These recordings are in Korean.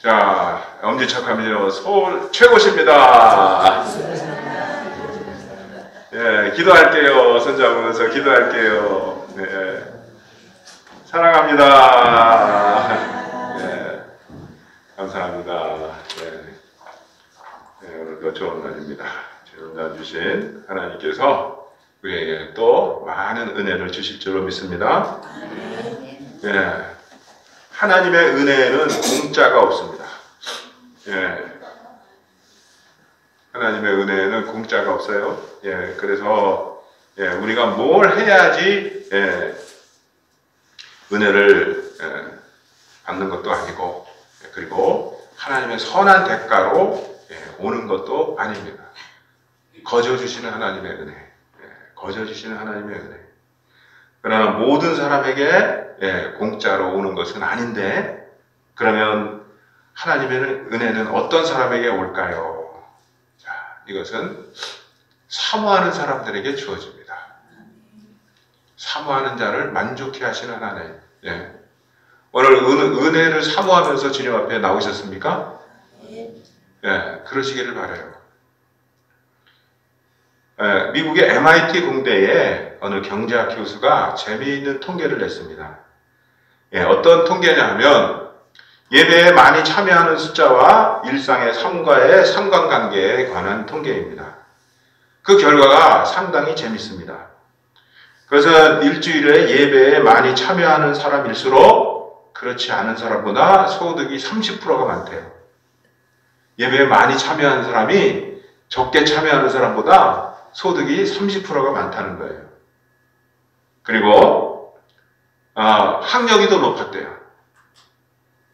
자, 엄지척하면요, 최고십니다. 예, 기도할게요. 손잡으면서 기도할게요. 네, 사랑합니다. 예, 감사합니다. 오늘도 좋은 날입니다. 좋은 날 주신 하나님께서 우리에게 또 많은 은혜를 주실 줄로 믿습니다. 예, 하나님의 은혜에는 공짜가 없습니다. 예, 하나님의 은혜에는 공짜가 없어요. 예, 그래서 우리가 뭘 해야지 은혜를 받는 것도 아니고, 그리고 하나님의 선한 대가로 오는 것도 아닙니다. 거저 주시는 하나님의 은혜, 거저 주시는 하나님의 은혜. 그러나 모든 사람에게 공짜로 오는 것은 아닌데, 그러면 하나님의 은혜는 어떤 사람에게 올까요? 자, 이것은 사모하는 사람들에게 주어집니다. 사모하는 자를 만족해 하시는 하나님. 오늘 은혜를 사모하면서 주님 앞에 나오셨습니까? 그러시기를 바라요. 미국의 MIT 공대에 어느 경제학 교수가 재미있는 통계를 냈습니다. 어떤 통계냐 하면 예배에 많이 참여하는 숫자와 일상의 삶과의 상관관계에 관한 통계입니다. 그 결과가 상당히 재밌습니다. 그것은 일주일에 예배에 많이 참여하는 사람일수록 그렇지 않은 사람보다 소득이 30%가 많대요. 예배에 많이 참여하는 사람이 적게 참여하는 사람보다 소득이 30%가 많다는 거예요. 그리고 학력이 더 높았대요.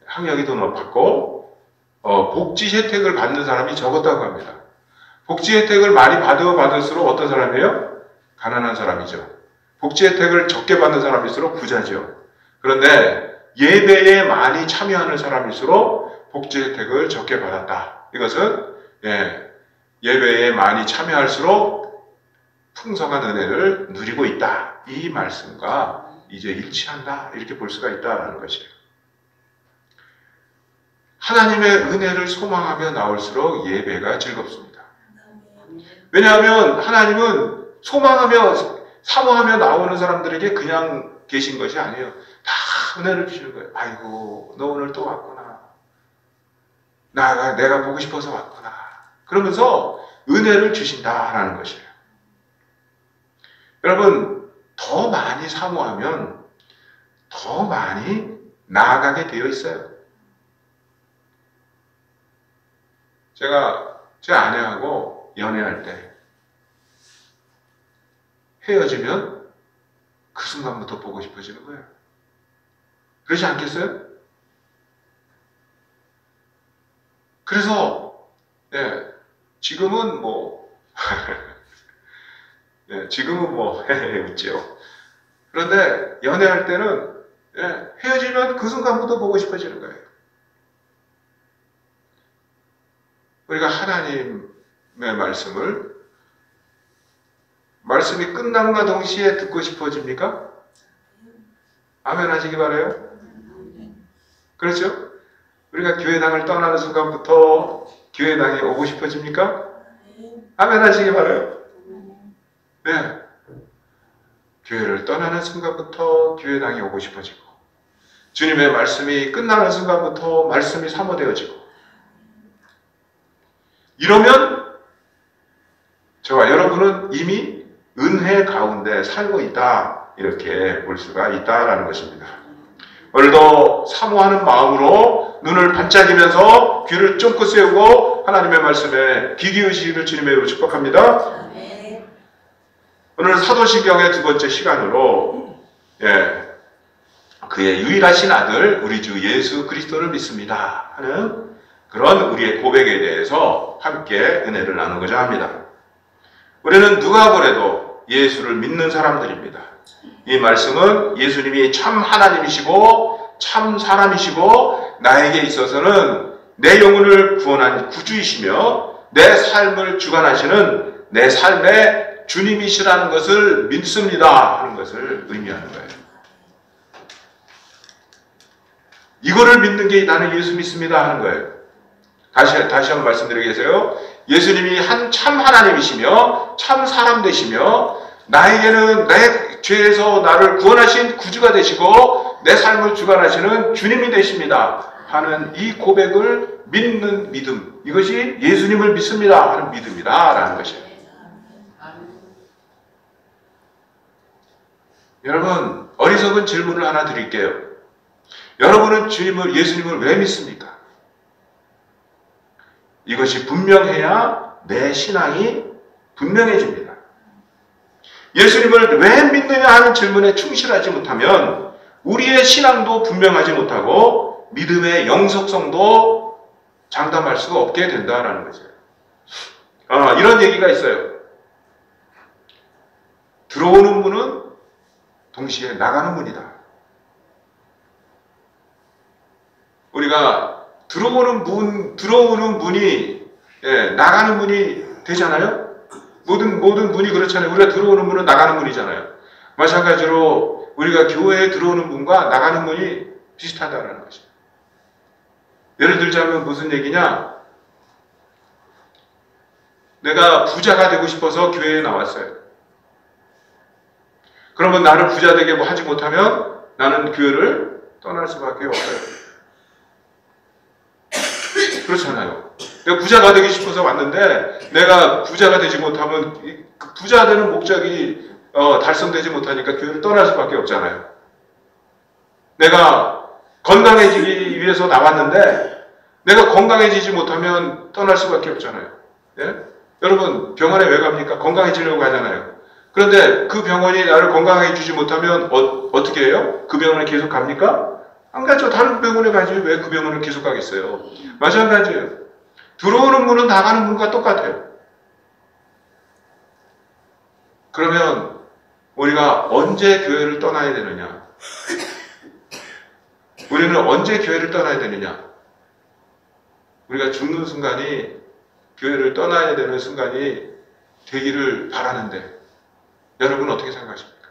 학력이 더 높았고 복지 혜택을 받는 사람이 적었다고 합니다. 복지 혜택을 많이 받을수록 어떤 사람이에요? 가난한 사람이죠. 복지 혜택을 적게 받는 사람일수록 부자죠. 그런데 예배에 많이 참여하는 사람일수록 복지 혜택을 적게 받았다. 이것은 예배에 많이 참여할수록 풍성한 은혜를 누리고 있다. 이 말씀과 이제 일치한다. 이렇게 볼 수가 있다는 것이에요. 하나님의 은혜를 소망하며 나올수록 예배가 즐겁습니다. 왜냐하면 하나님은 소망하며 사모하며 나오는 사람들에게 그냥 계신 것이 아니에요. 다 은혜를 주시는 거예요. 아이고, 너 오늘 또 왔구나. 내가 보고 싶어서 왔구나. 그러면서 은혜를 주신다라는 것이에요. 여러분, 더 많이 사모하면 더 많이 나아가게 되어 있어요. 제가 제 아내하고 연애할 때 헤어지면 그 순간부터 보고 싶어지는 거예요. 그렇지 않겠어요? 그래서 지금은 뭐 지금은 뭐 웃지요. 그런데 연애할 때는 헤어지면 그 순간부터 보고 싶어지는 거예요. 우리가 하나님의 말씀이 끝남과 동시에 듣고 싶어집니까? 아멘 하시기 바라요. 그렇죠? 우리가 교회당을 떠나는 순간부터 교회당에 오고 싶어집니까? 아멘 하시기 바라요. 네. 교회를 떠나는 순간부터 교회당에 오고 싶어지고, 주님의 말씀이 끝나는 순간부터 말씀이 사모되어지고, 이러면 저와 여러분은 이미 은혜 가운데 살고 있다, 이렇게 볼 수가 있다라는 것입니다. 오늘도 사모하는 마음으로 눈을 반짝이면서 귀를 쫑긋 세우고 하나님의 말씀에 귀 기울이시기를 주님의 이름으로 축복합니다. 오늘 사도신경의 두 번째 시간으로 그의 유일하신 아들 우리 주 예수 그리스도를 믿습니다 하는 그런 우리의 고백에 대해서 함께 은혜를 나누고자 합니다. 우리는 누가 보래도 예수를 믿는 사람들입니다. 이 말씀은 예수님이 참 하나님이시고 참 사람이시고 나에게 있어서는 내 영혼을 구원한 구주이시며 내 삶을 주관하시는 내 삶의 주님이시라는 것을 믿습니다 하는 것을 의미하는 거예요. 이거를 믿는 게 나는 예수 믿습니다 하는 거예요. 다시 한번 말씀드리겠어요. 예수님이 참 하나님이시며 참 사람 되시며 나에게는 내 죄에서 나를 구원하신 구주가 되시고 내 삶을 주관하시는 주님이 되십니다 하는 이 고백을 믿는 믿음, 이것이 예수님을 믿습니다 하는 믿음이다 라는 것이에요. 여러분, 어리석은 질문을 하나 드릴게요. 여러분은 예수님을 왜 믿습니까? 이것이 분명해야 내 신앙이 분명해집니다. 예수님을 왜 믿느냐 하는 질문에 충실하지 못하면 우리의 신앙도 분명하지 못하고 믿음의 영속성도 장담할 수가 없게 된다는 거죠. 이런 얘기가 있어요. 들어오는 문은 동시에 나가는 문이다. 우리가 들어오는 문이 나가는 문이 되잖아요. 모든 문이 그렇잖아요. 우리가 들어오는 문은 나가는 문이잖아요. 마찬가지로 우리가 교회에 들어오는 문과 나가는 문이 비슷하다는 것이죠. 예를 들자면 무슨 얘기냐? 내가 부자가 되고 싶어서 교회에 나왔어요. 그러면 나를 부자 되게 하지 못하면 나는 교회를 떠날 수밖에 없어요. 그렇잖아요. 내가 부자가 되고 싶어서 왔는데 내가 부자가 되지 못하면 부자 되는 목적이 달성되지 못하니까 교회를 떠날 수밖에 없잖아요. 내가 건강해지기 위해서 나왔는데 내가 건강해지지 못하면 떠날 수밖에 없잖아요. 예? 여러분, 병원에 왜 갑니까? 건강해지려고 가잖아요. 그런데 그 병원이 나를 건강하게 주지 못하면 어떻게 해요? 그 병원에 계속 갑니까? 안 가죠. 다른 병원에 가지 왜 그 병원을 계속 가겠어요? 마찬가지예요. 들어오는 문은 나가는 문과 똑같아요. 그러면 우리가 언제 교회를 떠나야 되느냐? 우리는 언제 교회를 떠나야 되느냐? 우리가 죽는 순간이, 교회를 떠나야 되는 순간이 되기를 바라는데 여러분은 어떻게 생각하십니까?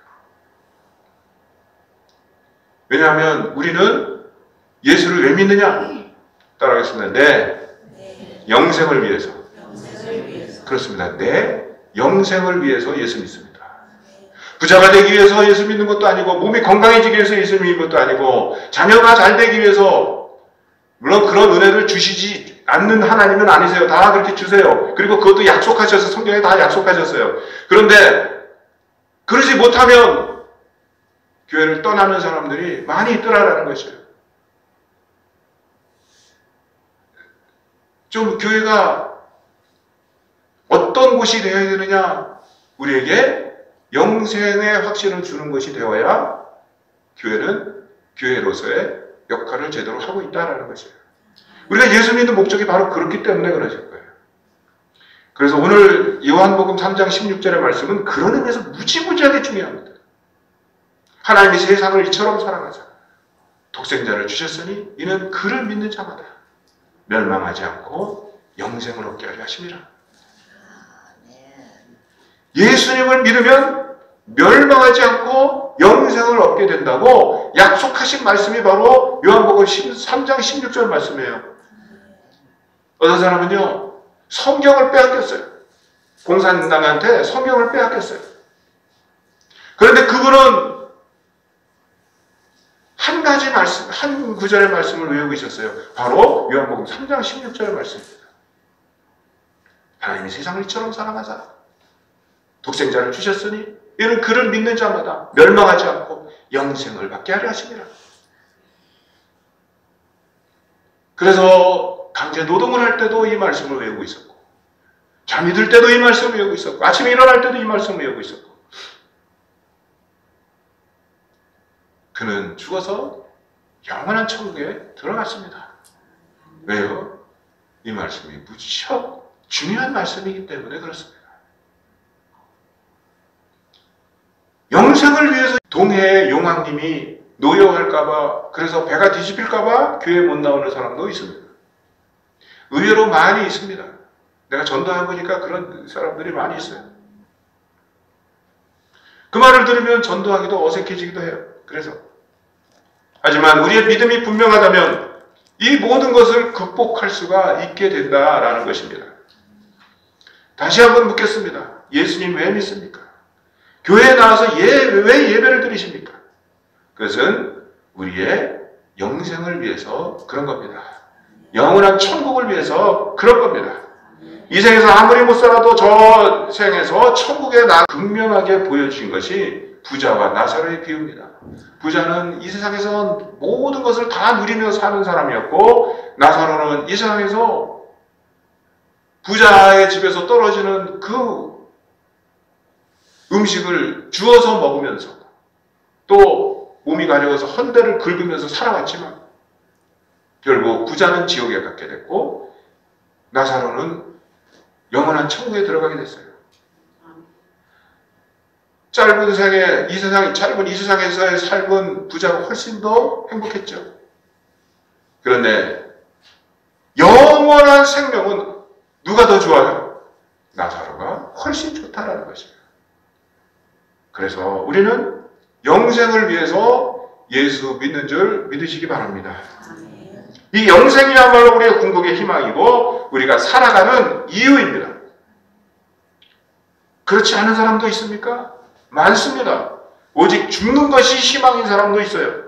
왜냐하면 우리는 예수를 왜 믿느냐? 따라하겠습니다. 내 영생을 위해서. 그렇습니다. 내 영생을 위해서 예수 믿습니다. 부자가 되기 위해서 예수 믿는 것도 아니고, 몸이 건강해지기 위해서 예수 믿는 것도 아니고, 자녀가 잘 되기 위해서, 물론 그런 은혜를 주시지 않는 하나님은 아니세요. 다 그렇게 주세요. 그리고 그것도 약속하셔서, 성경에 다 약속하셨어요. 그런데 그러지 못하면 교회를 떠나는 사람들이 많이 있더라라는 것이에요. 좀 교회가 어떤 곳이 되어야 되느냐? 우리에게 영생의 확신을 주는 것이 되어야 교회는 교회로서의 역할을 제대로 하고 있다는 것이에요. 우리가 예수 믿는 목적이 바로 그렇기 때문에 그러실 거예요. 그래서 오늘 요한복음 3장 16절의 말씀은 그런 의미에서 무지무지하게 중요합니다. 하나님이 세상을 이처럼 사랑하사 독생자를 주셨으니 이는 그를 믿는 자마다 멸망하지 않고 영생을 얻게 하려 하심이라. 예수님을 믿으면 멸망하지 않고 영생을 얻게 된다고 약속하신 말씀이 바로 요한복음 3장 16절 말씀이에요. 어떤 사람은요, 성경을 빼앗겼어요. 공산당한테 성경을 빼앗겼어요. 그런데 그분은 한 가지 말씀, 한 구절의 말씀을 외우고 있었어요. 바로 요한복음 3장 16절의 말씀입니다. 하나님이 세상을 이처럼 사랑하사 독생자를 주셨으니 이는 그를 믿는 자마다 멸망하지 않고 영생을 받게 하려 하심이라. 그래서 강제 노동을 할 때도 이 말씀을 외우고 있었고, 잠이 들 때도 이 말씀을 외우고 있었고, 아침에 일어날 때도 이 말씀을 외우고 있었고, 그는 죽어서 영원한 천국에 들어갔습니다. 왜요? 이 말씀이 무척 중요한 말씀이기 때문에 그렇습니다. 영생을 위해서 동해의 용왕님이 노여할까봐, 그래서 배가 뒤집힐까봐 교회에 못 나오는 사람도 있습니다. 의외로 많이 있습니다. 내가 전도해보니까 그런 사람들이 많이 있어요. 그 말을 들으면 전도하기도 어색해지기도 해요. 그래서 하지만 우리의 믿음이 분명하다면 이 모든 것을 극복할 수가 있게 된다라는 것입니다. 다시 한번 묻겠습니다. 예수님 왜 믿습니까? 교회에 나와서 왜 예배를 드리십니까? 그것은 우리의 영생을 위해서 그런 겁니다. 영원한 천국을 위해서 그런 겁니다. 이 생에서 아무리 못 살아도 저 생에서 천국에 극명하게 보여주신 것이 부자와 나사로의 비유입니다. 부자는 이 세상에서 모든 것을 다 누리며 사는 사람이었고, 나사로는 이 세상에서 부자의 집에서 떨어지는 그 음식을 주워서 먹으면서 또 몸이 가려워서 헌대를 긁으면서 살아왔지만 결국 부자는 지옥에 갔게 됐고 나사로는 영원한 천국에 들어가게 됐어요. 짧은 이 세상에서의 삶은 부자가 훨씬 더 행복했죠. 그런데 영원한 생명은 누가 더 좋아요? 나사로가 훨씬 좋다라는 것이에요. 그래서 우리는 영생을 위해서 예수 믿는 줄 믿으시기 바랍니다. 이 영생이야말로 우리의 궁극의 희망이고 우리가 살아가는 이유입니다. 그렇지 않은 사람도 있습니까? 많습니다. 오직 죽는 것이 희망인 사람도 있어요.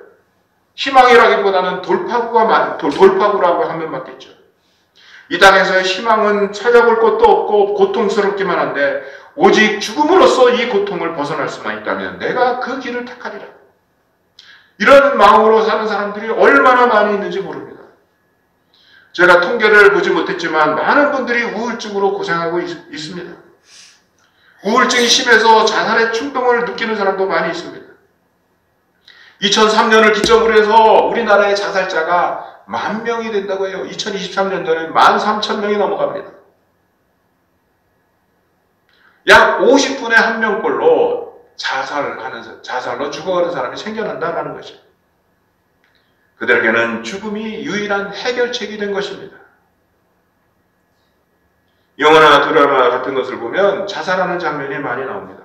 희망이라기보다는 돌파구라고 하면 맞겠죠. 이 땅에서의 희망은 찾아볼 것도 없고 고통스럽기만 한데 오직 죽음으로써 이 고통을 벗어날 수만 있다면 내가 그 길을 택하리라. 이런 마음으로 사는 사람들이 얼마나 많이 있는지 모릅니다. 제가 통계를 보지 못했지만 많은 분들이 우울증으로 고생하고 있습니다. 우울증이 심해서 자살의 충동을 느끼는 사람도 많이 있습니다. 2003년을 기점으로 해서 우리나라의 자살자가 10,000명이 된다고 해요. 2023년도에는 13,000명이 넘어갑니다. 약 50분에 1명꼴로 자살로 죽어가는 사람이 생겨난다는 것이죠. 그들에게는 죽음이 유일한 해결책이 된 것입니다. 영화나 드라마 같은 것을 보면 자살하는 장면이 많이 나옵니다.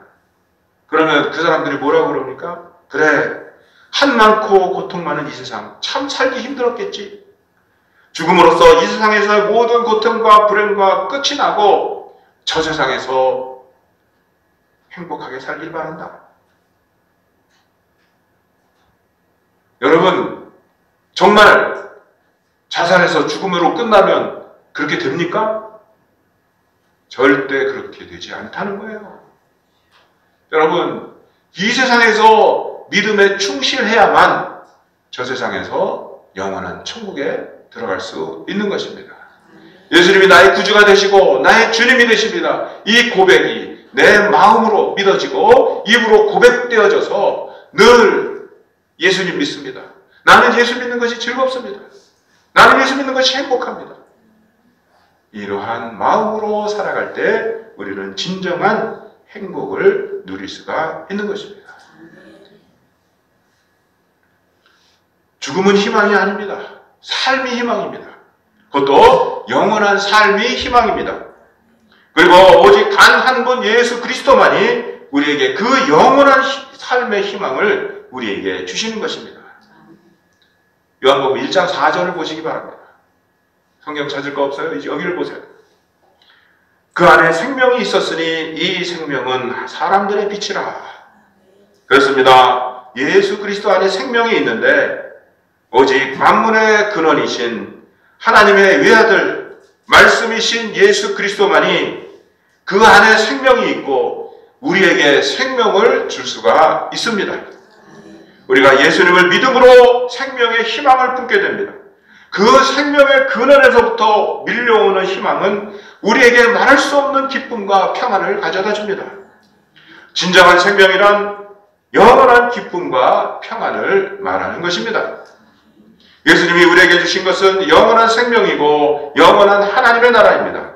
그러면 그 사람들이 뭐라고 그럽니까? 그래, 한 많고 고통 많은 이 세상 참 살기 힘들었겠지. 죽음으로써 이 세상에서의 모든 고통과 불행과 끝이 나고 저 세상에서 행복하게 살길 바란다. 여러분, 정말 자살해서 죽음으로 끝나면 그렇게 됩니까? 절대 그렇게 되지 않다는 거예요. 여러분, 이 세상에서 믿음에 충실해야만 저 세상에서 영원한 천국에 들어갈 수 있는 것입니다. 예수님이 나의 구주가 되시고 나의 주님이 되십니다. 이 고백이 내 마음으로 믿어지고 입으로 고백되어져서 늘 예수님 믿습니다. 나는 예수 믿는 것이 즐겁습니다. 나는 예수 믿는 것이 행복합니다. 이러한 마음으로 살아갈 때 우리는 진정한 행복을 누릴 수가 있는 것입니다. 죽음은 희망이 아닙니다. 삶이 희망입니다. 그것도 영원한 삶이 희망입니다. 그리고 오직 단 한 분 예수 그리스도만이 우리에게 그 영원한 삶의 희망을 우리에게 주시는 것입니다. 요한복음 1장 4절을 보시기 바랍니다. 성경 찾을 거 없어요? 이제 여기를 보세요. 그 안에 생명이 있었으니 이 생명은 사람들의 빛이라. 그렇습니다. 예수 그리스도 안에 생명이 있는데 오직 만문의 근원이신 하나님의 외아들 말씀이신 예수 그리스도만이 그 안에 생명이 있고 우리에게 생명을 줄 수가 있습니다. 우리가 예수님을 믿음으로 생명의 희망을 품게 됩니다. 그 생명의 근원에서부터 밀려오는 희망은 우리에게 말할 수 없는 기쁨과 평안을 가져다 줍니다. 진정한 생명이란 영원한 기쁨과 평안을 말하는 것입니다. 예수님이 우리에게 주신 것은 영원한 생명이고 영원한 하나님의 나라입니다.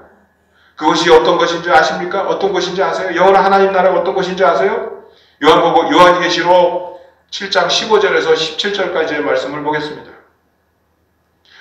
그것이 어떤 것인지 아십니까? 어떤 것인지 아세요? 영원한 하나님 나라가 어떤 것인지 아세요? 요한계시록 7장 15절에서 17절까지의 말씀을 보겠습니다.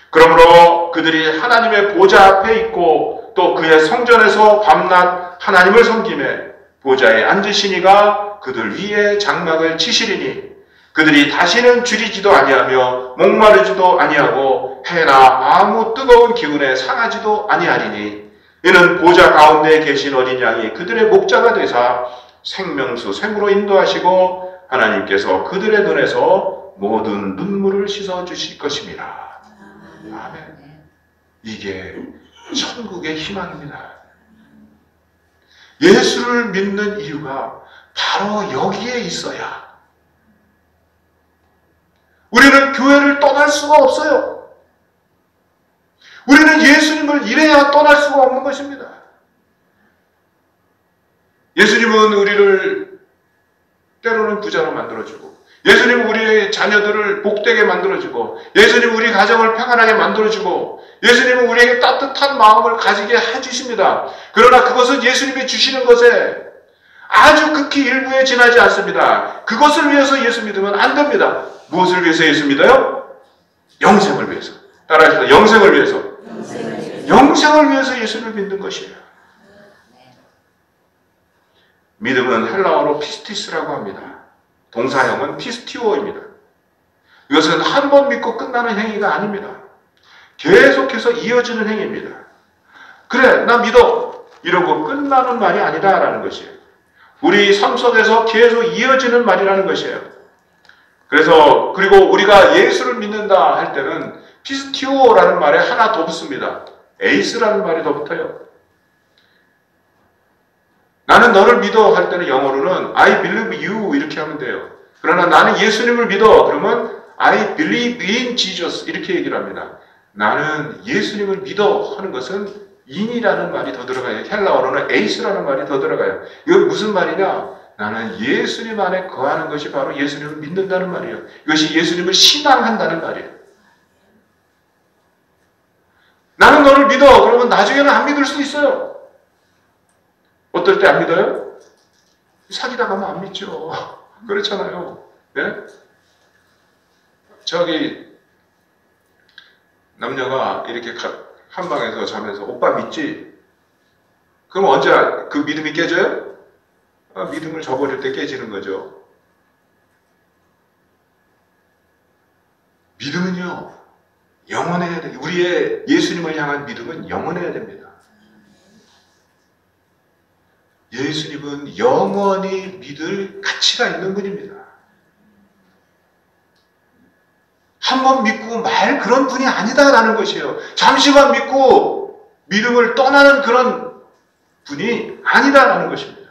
그러므로 그들이 하나님의 보좌 앞에 있고 또 그의 성전에서 밤낮 하나님을 섬기매 보좌에 앉으시니가 그들 위에 장막을 치시리니 그들이 다시는 줄이지도 아니하며 목마르지도 아니하고 해나 아무 뜨거운 기운에 상하지도 아니하리니 이는 보좌 가운데 계신 어린 양이 그들의 목자가 되사 생명수 샘으로 인도하시고 하나님께서 그들의 눈에서 모든 눈물을 씻어 주실 것입니다. 아멘. 이게 천국의 희망입니다. 예수를 믿는 이유가 바로 여기에 있어야 우리는 교회를 떠날 수가 없어요. 우리는 예수님을 이래야 떠날 수가 없는 것입니다. 예수님은 우리를 때로는 부자로 만들어주고, 예수님은 우리의 자녀들을 복되게 만들어주고, 예수님은 우리 가정을 평안하게 만들어주고, 예수님은 우리에게 따뜻한 마음을 가지게 해주십니다. 그러나 그것은 예수님이 주시는 것에 아주 극히 일부에 지나지 않습니다. 그것을 위해서 예수 믿으면 안 됩니다. 무엇을 위해서 예수 믿어요? 영생을 위해서. 따라하시다. 영생을 위해서. 영생을 위해서 예수를 믿는 것이에요. 믿음은 헬라어로 피스티스라고 합니다. 동사형은 피스티오입니다. 이것은 한 번 믿고 끝나는 행위가 아닙니다. 계속해서 이어지는 행위입니다. 그래, 나 믿어. 이러고 끝나는 말이 아니다라는 것이에요. 우리 삶 속에서 계속 이어지는 말이라는 것이에요. 그래서 그리고 우리가 예수를 믿는다 할 때는 피스티오라는 말에 하나 더 붙습니다. 에이스라는 말이 더 붙어요. 나는 너를 믿어 할 때는 영어로는 I believe you 이렇게 하면 돼요. 그러나 나는 예수님을 믿어 그러면 I believe in Jesus 이렇게 얘기를 합니다. 나는 예수님을 믿어 하는 것은 in이라는 말이 더 들어가요. 헬라어로는 에이스라는 말이 더 들어가요. 이건 무슨 말이냐? 나는 예수님 안에 거하는 것이 바로 예수님을 믿는다는 말이에요. 이것이 예수님을 신앙한다는 말이에요. 나는 너를 믿어. 그러면 나중에는 안 믿을 수 있어요. 어떨 때 안 믿어요? 사귀다 가면 안 믿죠. 그렇잖아요. 네? 저기 남녀가 이렇게 한 방에서 자면서 오빠 믿지? 그럼 언제 그 믿음이 깨져요? 믿음을 저버릴 때 깨지는 거죠. 믿음은요, 영원해야 돼요. 우리의 예수님을 향한 믿음은 영원해야 됩니다. 예수님은 영원히 믿을 가치가 있는 분입니다. 한번 믿고 말 그런 분이 아니다라는 것이에요. 잠시만 믿고 믿음을 떠나는 그런 분이 아니다라는 것입니다.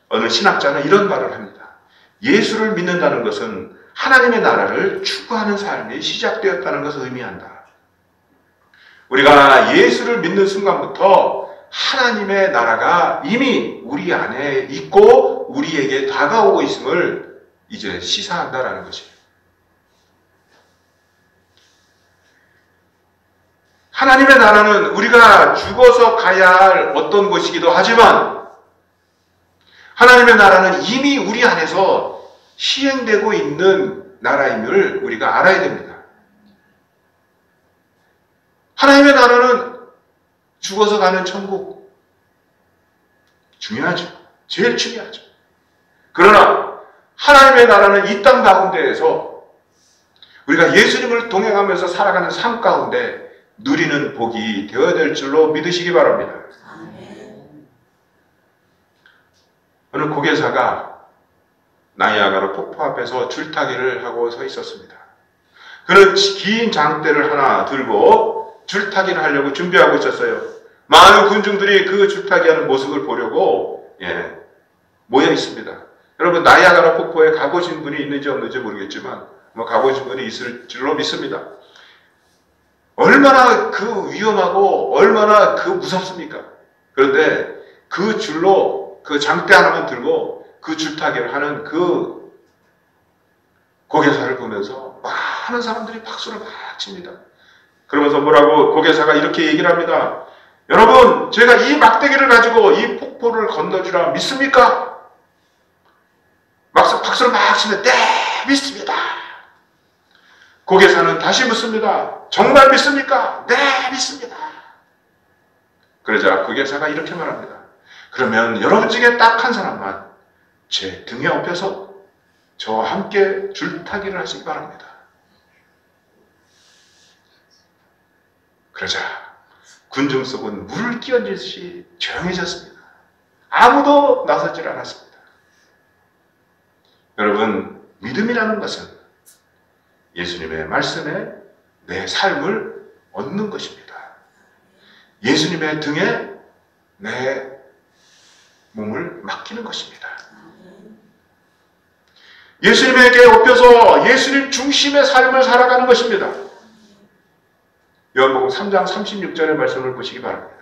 어느 신학자는 이런 말을 합니다. 예수를 믿는다는 것은 하나님의 나라를 추구하는 삶이 시작되었다는 것을 의미한다. 우리가 예수를 믿는 순간부터 하나님의 나라가 이미 우리 안에 있고 우리에게 다가오고 있음을 이제 시사한다라는 것이에요. 하나님의 나라는 우리가 죽어서 가야 할 어떤 곳이기도 하지만 하나님의 나라는 이미 우리 안에서 시행되고 있는 나라임을 우리가 알아야 됩니다. 하나님의 나라는 죽어서 가는 천국 중요하죠. 제일 중요하죠. 그러나 하나님의 나라는 이 땅 가운데에서 우리가 예수님을 동행하면서 살아가는 삶 가운데 누리는 복이 되어야 될 줄로 믿으시기 바랍니다. 어느 고개사가 나이아가라 폭포 앞에서 줄타기를 하고 서 있었습니다. 그는 긴 장대를 하나 들고 줄타기를 하려고 준비하고 있었어요. 많은 군중들이 그 줄타기하는 모습을 보려고 모여 있습니다. 여러분 나이아가라 폭포에 가보신 분이 있는지 없는지 모르겠지만 가보신 분이 있을 줄로 믿습니다. 얼마나 그 위험하고 얼마나 그 무섭습니까? 그런데 그 줄로 그 장대 하나만 들고 그 줄타기를 하는 그 고개사를 보면서 많은 사람들이 박수를 막 칩니다. 그러면서 뭐라고 고개사가 이렇게 얘기를 합니다. 여러분, 제가 이 막대기를 가지고 이 폭포를 건너주라 믿습니까? 박수를 막 치면 네, 믿습니다. 고개사는 다시 묻습니다. 정말 믿습니까? 네, 믿습니다. 그러자 고개사가 이렇게 말합니다. 그러면 여러분 중에 딱 한 사람만 제 등에 업혀서 저와 함께 줄타기를 하시기 바랍니다. 그러자 군중 속은 물을 끼얹듯이 조용해졌습니다. 아무도 나서질 않았습니다. 여러분, 믿음이라는 것은 예수님의 말씀에 내 삶을 얻는 것입니다. 예수님의 등에 내 몸을 맡기는 것입니다. 예수님에게 업혀서 예수님 중심의 삶을 살아가는 것입니다. 요한복음 3장 36절의 말씀을 보시기 바랍니다.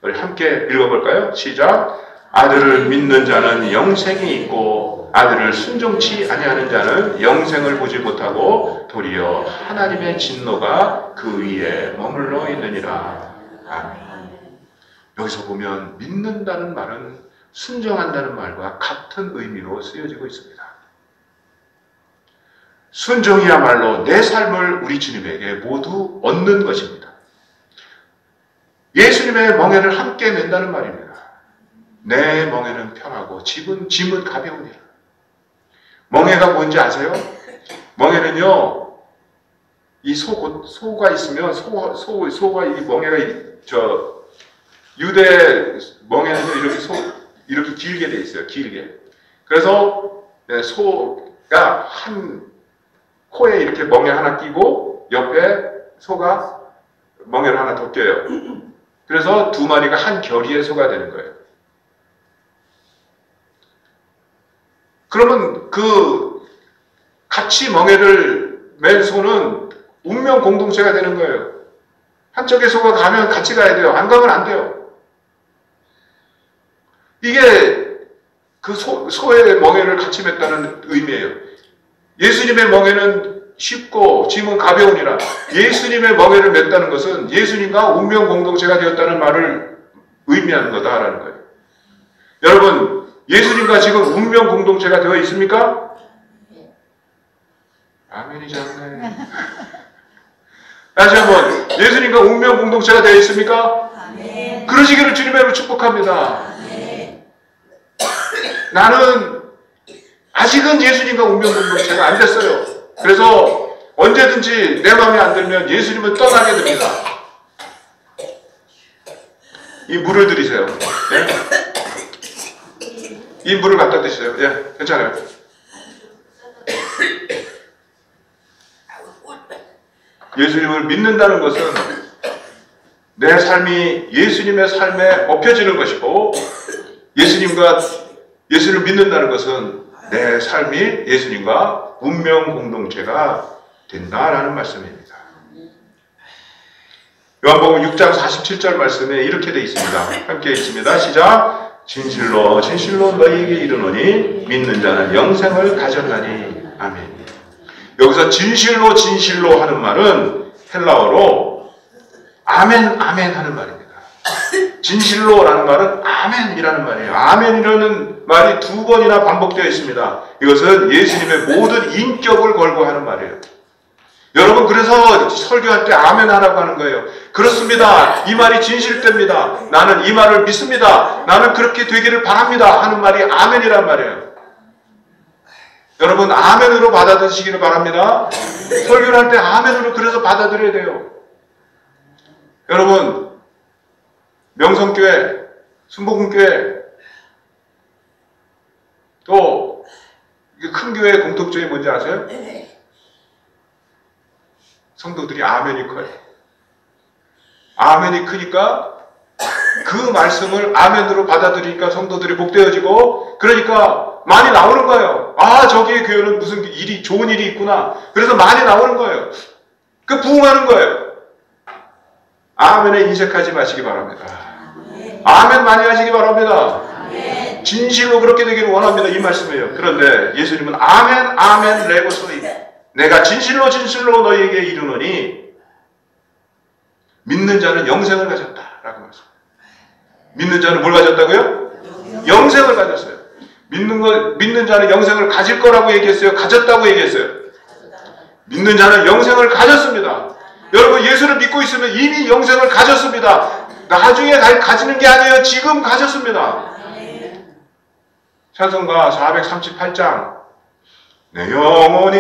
우리 함께 읽어볼까요? 시작. 아들을 믿는 자는 영생이 있고 아들을 순종치 아니하는 자는 영생을 보지 못하고 도리어 하나님의 진노가 그 위에 머물러 있느니라. 아멘. 여기서 보면 믿는다는 말은 순종한다는 말과 같은 의미로 쓰여지고 있습니다. 순종이야말로 내 삶을 우리 주님에게 모두 얻는 것입니다. 예수님의 멍에를 함께 맨다는 말입니다. 내 멍에는 편하고 짐은 가벼우니라. 멍에가 뭔지 아세요? 멍에는요, 이 소가 있으면 소가 이 멍에가 유대 멍에는 이렇게 길게 돼 있어요. 길게. 그래서 소가 한 코에 이렇게 멍에 하나 끼고 옆에 소가 멍에를 하나 더 껴요. 그래서 두 마리가 한 결의의 소가 되는 거예요. 그러면 그 같이 멍에를 맨 소는 운명 공동체가 되는 거예요. 한쪽의 소가 가면 같이 가야 돼요. 안 가면 안 돼요. 이게 그 소의 멍에를 같이 맸다는 의미예요. 예수님의 멍에는 쉽고 짐은 가벼우니라. 예수님의 멍에를 맸다는 것은 예수님과 운명 공동체가 되었다는 말을 의미하는 거다라는 거예요. 여러분, 예수님과 지금 운명 공동체가 되어 있습니까? 아멘이지 않네. 다시 한번, 예수님과 운명 공동체가 되어 있습니까? 아멘. 그러시기를 주님으로 축복합니다. 아멘. 나는 아직은 예수님과 운명 공동체가 안 됐어요. 그래서 언제든지 내 마음에 안 들면 예수님은 떠나게 됩니다. 이 물을 드리세요. 예? 이 물을 갖다 드세요. 예, 괜찮아요. 예수님을 믿는다는 것은 내 삶이 예수님의 삶에 업혀지는 것이고, 예수를 믿는다는 것은 내 삶이 예수님과 운명 공동체가 된다라는 말씀입니다. 요한복음 6장 47절 말씀에 이렇게 되어 있습니다. 함께 읽습니다. 시작. 진실로 진실로 너희에게 이르노니 믿는 자는 영생을 가졌나니. 아멘. 여기서 진실로 진실로 하는 말은 헬라어로 아멘 아멘 하는 말입니다. 진실로라는 말은 아멘이라는 말이에요. 아멘이라는 말이 2번이나 반복되어 있습니다. 이것은 예수님의 모든 인격을 걸고 하는 말이에요. 여러분, 그래서 설교할 때 아멘 하라고 하는 거예요. 그렇습니다. 이 말이 진실됩니다. 나는 이 말을 믿습니다. 나는 그렇게 되기를 바랍니다. 하는 말이 아멘이란 말이에요. 여러분, 아멘으로 받아들이시기를 바랍니다. 설교를 할 때 아멘으로 그래서 받아들여야 돼요. 여러분, 명성교회, 순복음교회, 또 큰 교회의 공통점이 뭔지 아세요? 성도들이 아멘이 커요. 아멘이 크니까 그 말씀을 아멘으로 받아들이니까 성도들이 복되어지고, 그러니까 많이 나오는 거예요. 아, 저기 교회는 무슨 좋은 일이 있구나. 그래서 많이 나오는 거예요. 그 부흥하는 거예요. 아멘에 인색하지 마시기 바랍니다. 아멘 많이 하시기 바랍니다. 진실로 그렇게 되기를 원합니다. 이 말씀이에요. 그런데 예수님은 아멘 아멘 레고소이, 내가 진실로 진실로 너희에게 이르노니 믿는 자는 영생을 가졌다 라고 말씀. 믿는 자는 뭘 가졌다고요? 영생을 가졌어요. 믿는 자는 영생을 가질 거라고 얘기했어요? 가졌다고 얘기했어요? 믿는 자는 영생을 가졌습니다. 여러분, 예수를 믿고 있으면 이미 영생을 가졌습니다. 나중에 가지는 게 아니에요. 지금 가졌습니다. 찬송가 438장 내 영혼이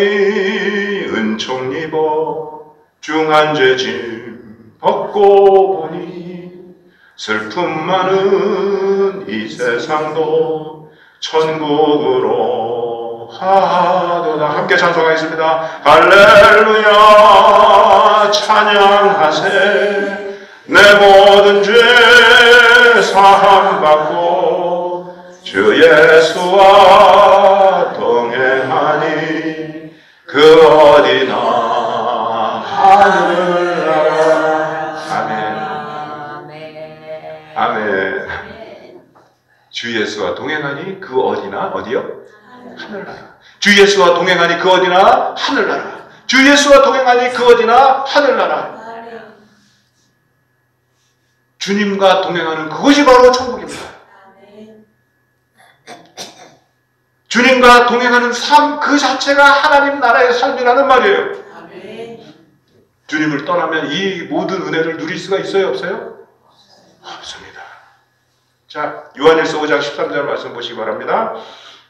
은총 입어 중한 죄짐 벗고 보니 슬픔 많은 이 세상도 천국으로 하도다. 함께 찬송하겠습니다. 할렐루야 찬양하세 내 모든 죄 사함받고 주 예수와 동행하니 그 어디나 하늘나라. 아멘. 아멘. 주 예수와 동행하니 그 어디나 어디요? 하늘나라. 주 예수와 동행하니 그 어디나 하늘나라. 주 예수와 동행하니 그 어디나 하늘나라. 주님과 동행하는 그것이 바로 천국입니다. 주님과 동행하는 삶 그 자체가 하나님 나라의 삶이라는 말이에요. 주님을 떠나면 이 모든 은혜를 누릴 수가 있어요? 없어요? 없습니다. 자, 요한일서 5장 13절 말씀 보시기 바랍니다.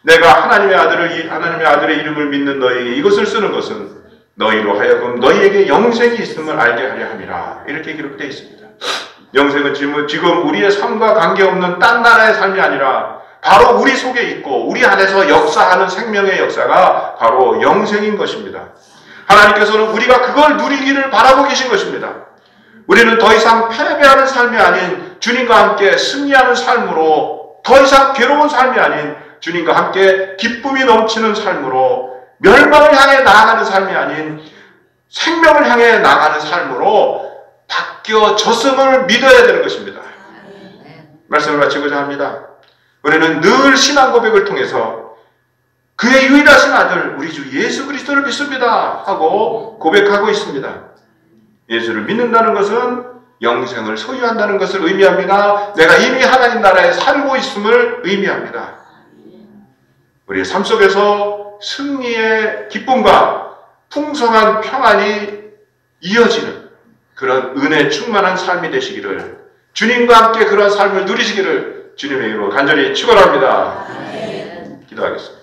내가 하나님의 아들의 이름을 믿는 너희에게 이것을 쓰는 것은 너희로 하여금 너희에게 영생이 있음을 알게 하려 함이라. 이렇게 기록되어 있습니다. 영생은 지금 우리의 삶과 관계없는 딴 나라의 삶이 아니라 바로 우리 속에 있고 우리 안에서 역사하는 생명의 역사가 바로 영생인 것입니다. 하나님께서는 우리가 그걸 누리기를 바라고 계신 것입니다. 우리는 더 이상 패배하는 삶이 아닌 주님과 함께 승리하는 삶으로, 더 이상 괴로운 삶이 아닌 주님과 함께 기쁨이 넘치는 삶으로, 멸망을 향해 나아가는 삶이 아닌 생명을 향해 나아가는 삶으로 바뀌어졌음을 믿어야 되는 것입니다. 말씀을 마치고자 합니다. 우리는 늘 신앙 고백을 통해서 그의 유일하신 아들 우리 주 예수 그리스도를 믿습니다 하고 고백하고 있습니다. 예수를 믿는다는 것은 영생을 소유한다는 것을 의미합니다. 내가 이미 하나님 나라에 살고 있음을 의미합니다. 우리의 삶 속에서 승리의 기쁨과 풍성한 평안이 이어지는 그런 은혜 충만한 삶이 되시기를, 주님과 함께 그런 삶을 누리시기를 주님의 이름으로 간절히 축원합니다. 기도하겠습니다.